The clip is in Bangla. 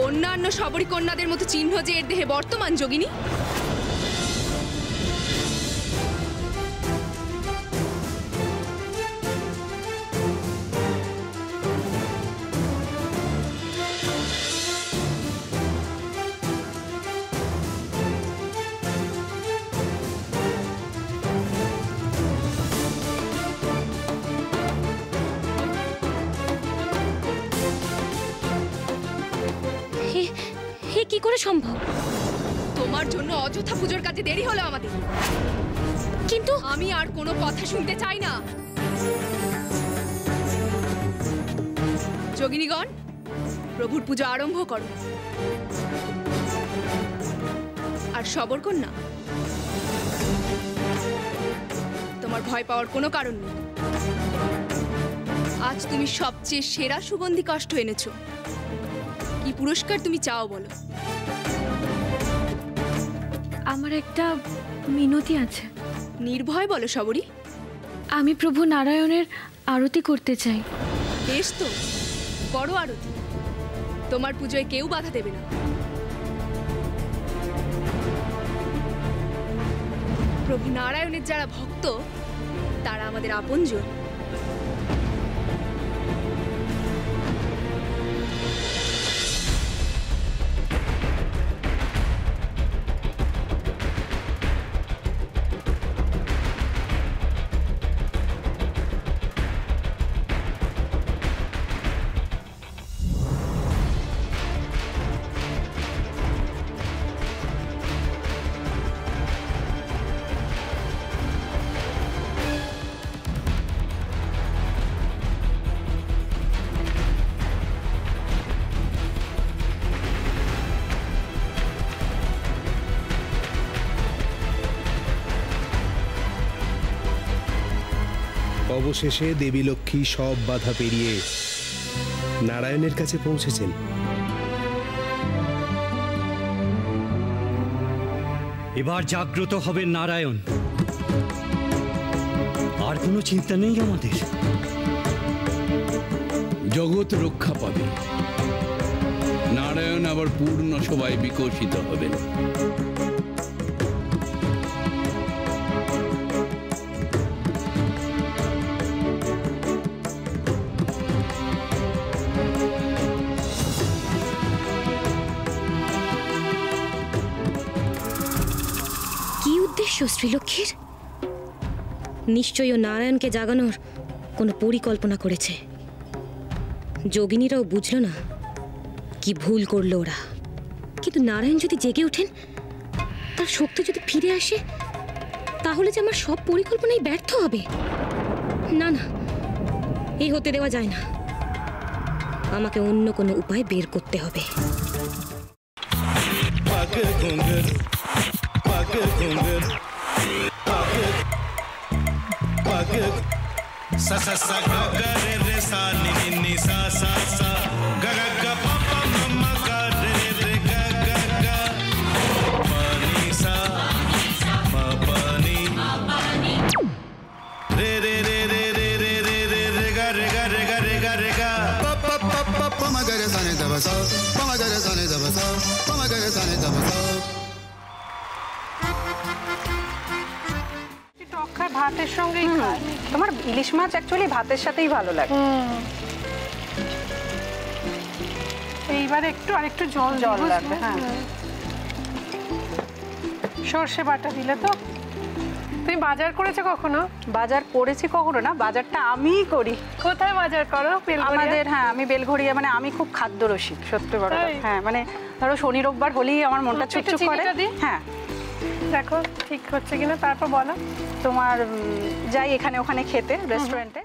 অন্যান্য শবরী কন্যাদের মতো চিহ্ন যে এর দেহে বর্তমান, যোগিনী। কি করে সম্ভব? তোমার জন্য অযথা পুজোর কাজে দেরি হলো আমাদের, কিন্তু আমি আর কোনো কথা শুনতে চাই না। যোগিনীগণ, প্রভুর পুজো আরম্ভ করো। আর শবর কন্যা, তোমার ভয় পাওয়ার কোনো কারণ নেই। আজ তুমি সবচেয়ে সেরা সুগন্ধি কাষ্ঠ এনেছো। কি পুরস্কার তুমি চাও বলো? আমার একটা মিনতি আছে। নির্ভয় বলো শবরী। আমি প্রভু নারায়ণের আরতি করতে চাই। বেশ তো, করো আরতি। তোমার পুজোয় কেউ বাধা দেবে না। প্রভু নারায়ণের যারা ভক্ত তারা আমাদের আপনজন। অবশেষে দেবী লক্ষ্মী সব বাধা পেরিয়ে নারায়ণের কাছে পৌঁছেছেন। এবার জাগ্রত হবে নারায়ণ। আর কোনো চিন্তা নেই আমাদের। জগৎ রক্ষা পাবে। নারায়ণ আবার পূর্ণ সবাই বিকশিত হবেন। শ্রীলক্ষ্মীর নিশ্চয়ই ও নারায়ণকে জাগানোর কোনো পরিকল্পনা করেছে। যোগিনীরাও বুঝলো না কি ভুল করলো ওরা। কিন্তু নারায়ণ যদি জেগে ওঠেন, তার শক্তি যদি ফিরে আসে, তাহলে যে আমার সব পরিকল্পনাই ব্যর্থ হবে। না না, এই হতে দেওয়া যায় না। আমাকে অন্য কোনো উপায় বের করতে হবে। sa sa sa ga ga re re sa ni ni ni sa sa sa ga ga ga pa pa ma ma ga re re ga ga ga pa ni sa ma pa ni re re re re re re re re re ga re ga re ga re ga re ga pa pa pa pa pa ma ga re sa ni da ba sa pa ma ga re sa ni da ba sa pa ma ga re sa ni da ba sa ভাতের সঙ্গেই খায়। তোমার ইলিশ মাছ অ্যাকচুয়ালি ভাতের সাথেই ভালো লাগে। এইবার একটু আরেকটু জল লাগবে। হ্যাঁ, সর্ষে বাটা দিলে তো। তুমি বাজার করেছো কখনো? বাজার করেছি কখনো না, বাজারটা আমিই করি। কোথায় বাজার করো? আমাদের, হ্যাঁ, আমি বেলঘড়িয়া। মানে আমি খুব খাদ্য রসিক, সত্যি বড়। হ্যাঁ, মানে ধরো শনি রোববার হলেই আমার মনটা চুপচুপ করে। হ্যাঁ, দেখো ঠিক হচ্ছে কিনা, তারপর বলো। তোমার যাই এখানে ওখানে খেতে, রেস্টুরেন্টে।